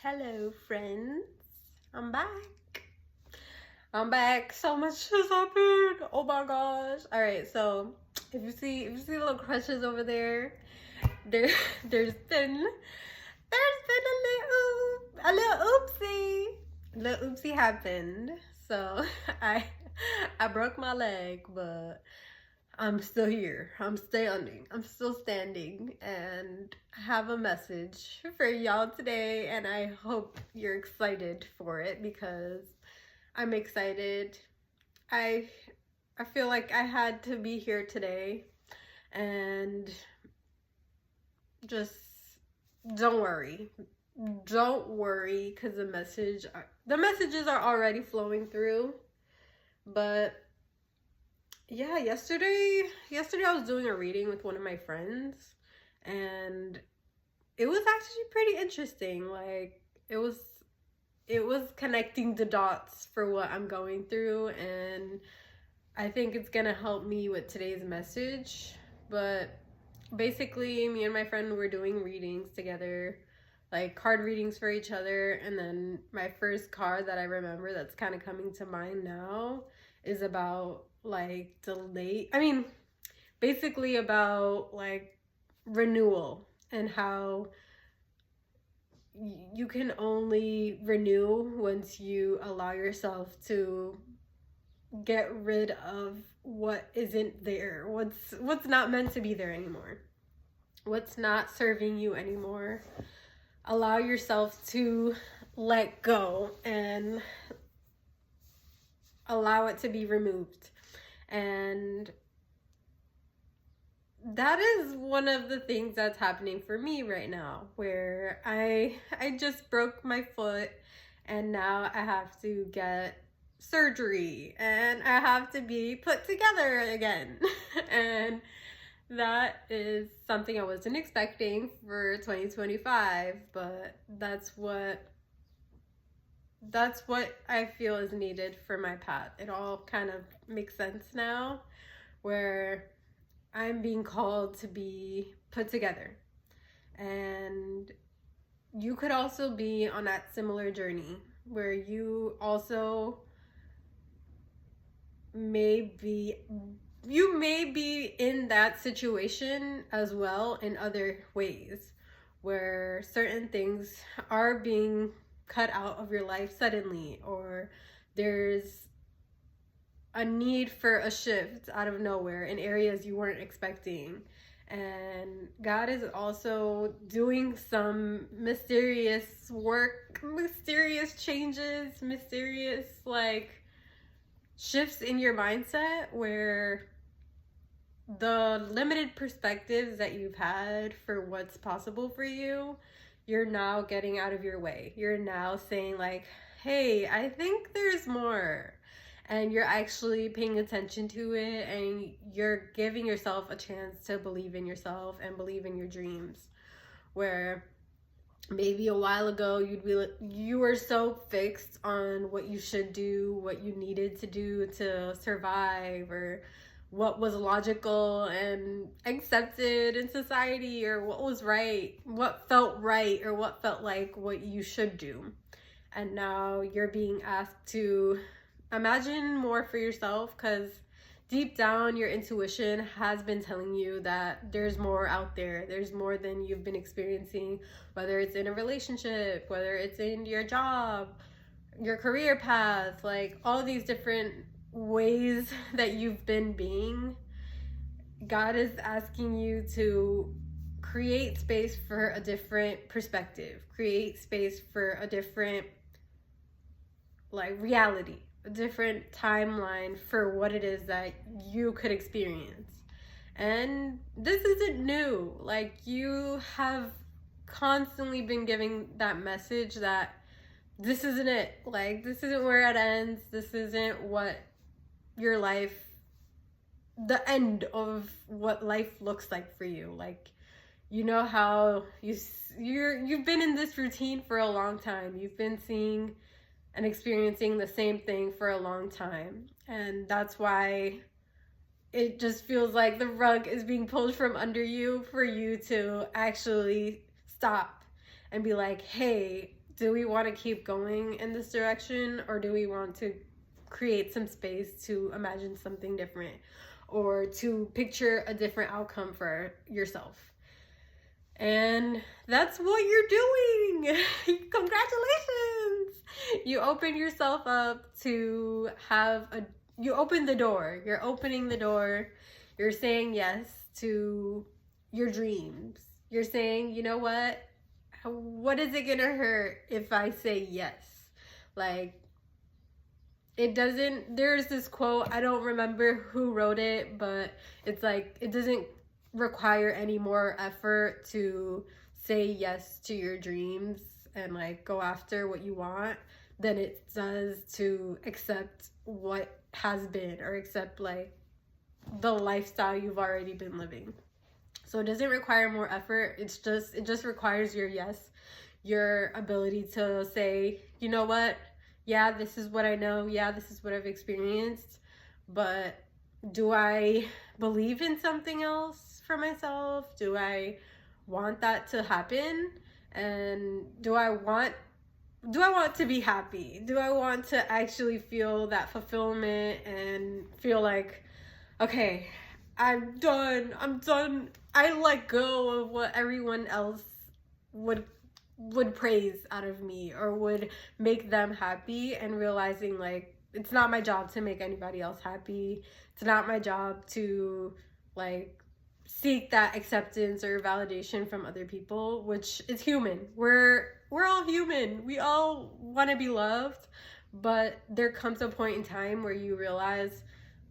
Hello, friends. I'm back. So much has happened. Oh my gosh. All right, so if you see little crushes over there, there there's been a little oopsie. A little oopsie happened. So I broke my leg, but I'm still here. I'm standing. I'm still standing, and I have a message for y'all today, and I hope you're excited for it because I'm excited. I I feel like I had to be here today, and just don't worry. Don't worry because the messages are already flowing through, but yeah, yesterday I was doing a reading with one of my friends, and it was actually pretty interesting. Like it was connecting the dots for what I'm going through, and I think it's going to help me with today's message. But basically, me and my friend were doing readings together, like card readings for each other, and then my first card that I remember that's kind of coming to mind now is about like basically about like renewal, and how you can only renew once you allow yourself to get rid of what isn't there, what's not meant to be there anymore, what's not serving you anymore. Allow yourself to let go and allow it to be removed. And that is one of the things that's happening for me right now, where I just broke my foot, and now I have to get surgery and I have to be put together again. And that is something I wasn't expecting for 2025, but that's what I feel is needed for my path. It all kind of makes sense now, where I'm being called to be put together. And you could also be on that similar journey, where you also you may be in that situation as well in other ways, where certain things are being cut out of your life suddenly, or there's a need for a shift out of nowhere in areas you weren't expecting. And God is also doing some mysterious work, mysterious changes, mysterious like shifts in your mindset, where the limited perspectives that you've had for what's possible for you, you're now getting out of your way. You're now saying like, hey, I think there's more. And you're actually paying attention to it, and you're giving yourself a chance to believe in yourself and believe in your dreams. Where maybe a while ago you were so fixed on what you should do, what you needed to do to survive, or what was logical and accepted in society, or what was right, what felt right, or what felt like what you should do. And now you're being asked to imagine more for yourself, because deep down your intuition has been telling you that there's more out there. There's more than you've been experiencing, whether it's in a relationship, whether it's in your job, your career path, like all these different ways that you've been being. God is asking you to create space for a different perspective, create space for a different like reality, a different timeline for what it is that you could experience. And this isn't new. Like, you have constantly been giving that message that this isn't it. Like, this isn't where it ends. This isn't what your life, the end of what life looks like for you. Like, you know how you've been in this routine for a long time. You've been seeing and experiencing the same thing for a long time. And that's why it just feels like the rug is being pulled from under you, for you to actually stop and be like, hey, do we want to keep going in this direction, or do we want to create some space to imagine something different or to picture a different outcome for yourself? And that's what you're doing. Congratulations. You open yourself up to you open the door. You're opening the door. You're saying yes to your dreams. You're saying, you know what is it gonna hurt if I say yes? Like, there's this quote, I don't remember who wrote it, but it's like, it doesn't require any more effort to say yes to your dreams and like go after what you want than it does to accept what has been, or accept like the lifestyle you've already been living. So it doesn't require more effort. It just requires your yes, your ability to say, you know what? Yeah, this is what I know. Yeah, this is what I've experienced. But do I believe in something else for myself? Do I want that to happen? And do I want to be happy? Do I want to actually feel that fulfillment and feel like, okay, I'm done. I let go of what everyone else would praise out of me or would make them happy, and realizing like it's not my job to make anybody else happy. It's not my job to like seek that acceptance or validation from other people, which is human. We're all human. We all want to be loved, but there comes a point in time where you realize,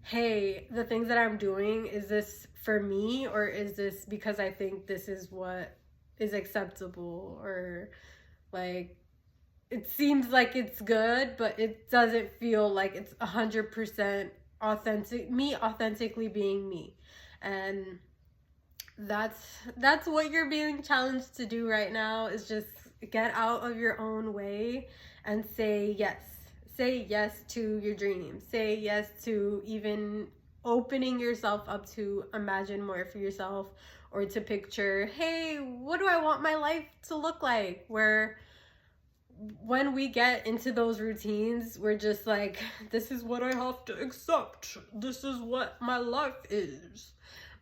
hey, the things that I'm doing, is this for me, or is this because I think this is what is acceptable, or like it seems like it's good, but it doesn't feel like it's 100% authentic, me authentically being me. And that's what you're being challenged to do right now, is just get out of your own way and say yes. Say yes to your dreams. Say yes to even opening yourself up to imagine more for yourself, or to picture, hey, what do I want my life to look like? Where when we get into those routines, we're just like, this is what I have to accept. This is what my life is.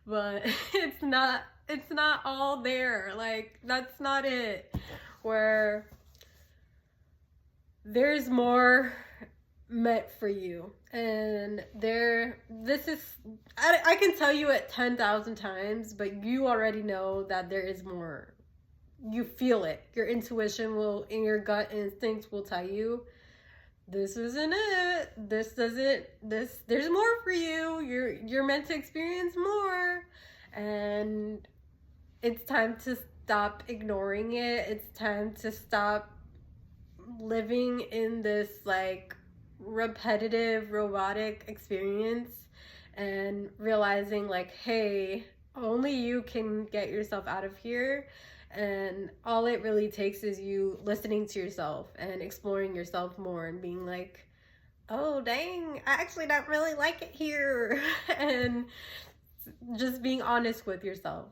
But it's not all there. Like, that's not it. Where there's more meant for you, and I can tell you it 10,000 times, but you already know that there is more. You feel it. Your intuition will, and your gut instincts will tell you, this isn't it. There's more for you. You're meant to experience more. And it's time to stop ignoring it. It's time to stop living in this like repetitive, robotic experience, and realizing like, hey, only you can get yourself out of here. And all it really takes is you listening to yourself and exploring yourself more, and being like, oh dang, I actually don't really like it here. And just being honest with yourself.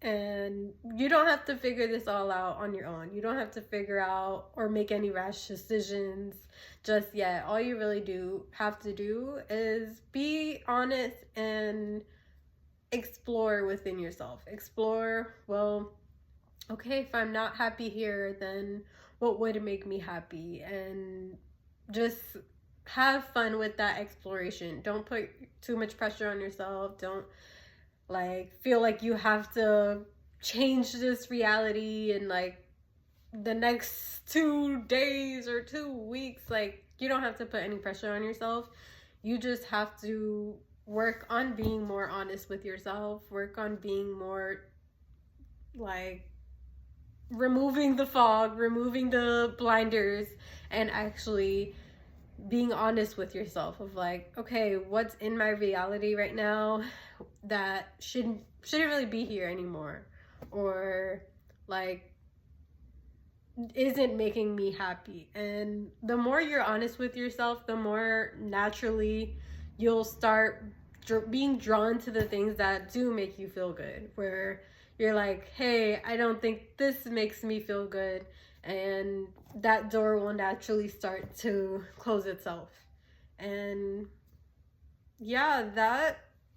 And you don't have to figure this all out on your own. You don't have to figure out or make any rash decisions just yet. All you really have to do is be honest and explore within yourself. Explore, well, okay, if I'm not happy here, then what would make me happy? And just have fun with that exploration. Don't put too much pressure on yourself. Don't like feel like you have to change this reality in like the next 2 days or 2 weeks. Like, you don't have to put any pressure on yourself. You just have to work on being more honest with yourself. Work on being more like removing the fog, removing the blinders, and actually being honest with yourself of like, okay, what's in my reality right now that shouldn't really be here anymore, or like isn't making me happy. And the more you're honest with yourself, the more naturally you'll start being drawn to the things that do make you feel good, where you're like, hey, I don't think this makes me feel good, and that door will naturally start to close itself. And yeah,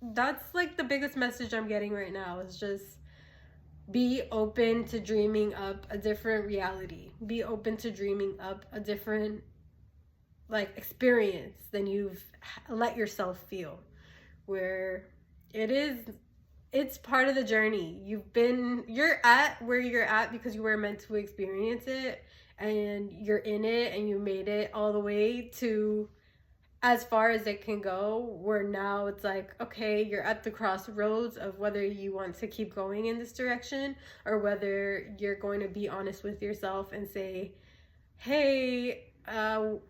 that's like the biggest message I'm getting right now, is just be open to dreaming up a different reality. Be open to dreaming up a different like experience than you've let yourself feel, where it's part of the journey. You're at where you're at because you were meant to experience it, and you're in it, and you made it all the way to as far as it can go, where now it's like, okay, you're at the crossroads of whether you want to keep going in this direction, or whether you're going to be honest with yourself and say, hey,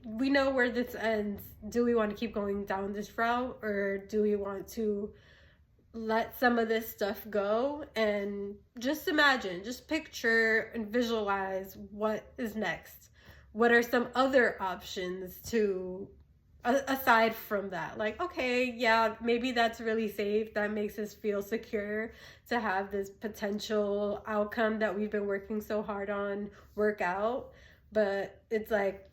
we know where this ends. Do we want to keep going down this route, or do we want to let some of this stuff go and just imagine, just picture and visualize what is next? What are some other options to aside from that? Like, okay, yeah, maybe that's really safe. That makes us feel secure to have this potential outcome that we've been working so hard on work out. But it's like,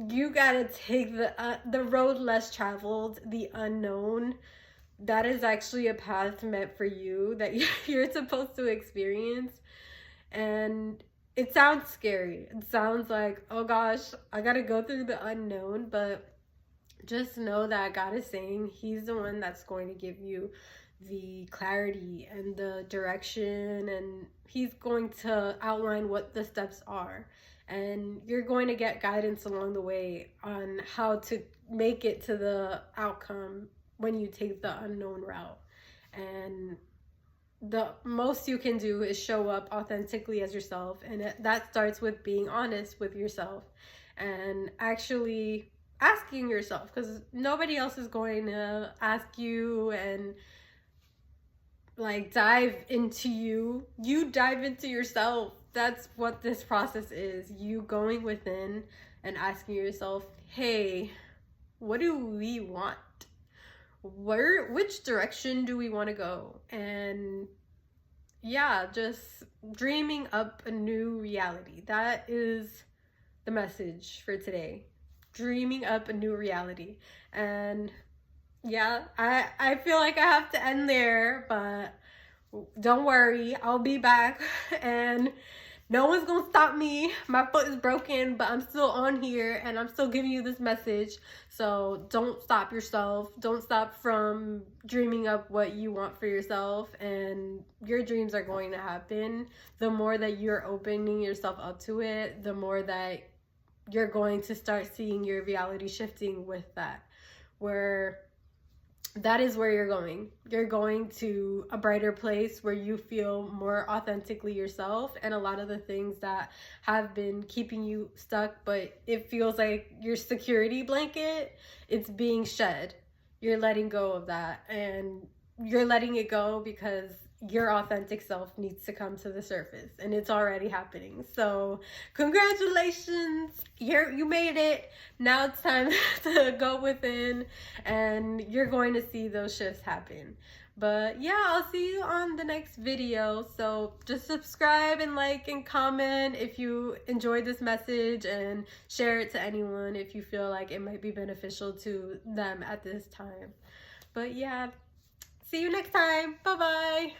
you gotta take the road less traveled, the unknown. That is actually a path meant for you, that you're supposed to experience. And it sounds scary. It sounds like, oh gosh, I gotta go through the unknown. But just know that God is saying He's the one that's going to give you the clarity and the direction, and He's going to outline what the steps are. And you're going to get guidance along the way on how to make it to the outcome when you take the unknown route. And the most you can do is show up authentically as yourself, and that starts with being honest with yourself and actually asking yourself, because nobody else is going to ask you and like dive into you. You dive into yourself. That's what this process is. You going within and asking yourself, hey, what do we want? Which direction do we want to go? And yeah, just dreaming up a new reality. That is the message for today. Dreaming up a new reality. And yeah, I feel like I have to end there, but don't worry, I'll be back, and no one's gonna stop me. My foot is broken, but I'm still on here, and I'm still giving you this message. So don't stop yourself. Don't stop from dreaming up what you want for yourself, and your dreams are going to happen. The more that you're opening yourself up to it, the more that you're going to start seeing your reality shifting with that, where that is where you're going. You're going to a brighter place where you feel more authentically yourself, and a lot of the things that have been keeping you stuck, but it feels like your security blanket, it's being shed. You're letting go of that, and you're letting it go because your authentic self needs to come to the surface, and it's already happening. So congratulations, you made it. Now it's time to go within, and you're going to see those shifts happen. But yeah, I'll see you on the next video. So just subscribe and like and comment if you enjoyed this message, and share it to anyone if you feel like it might be beneficial to them at this time. But yeah, see you next time. Bye bye.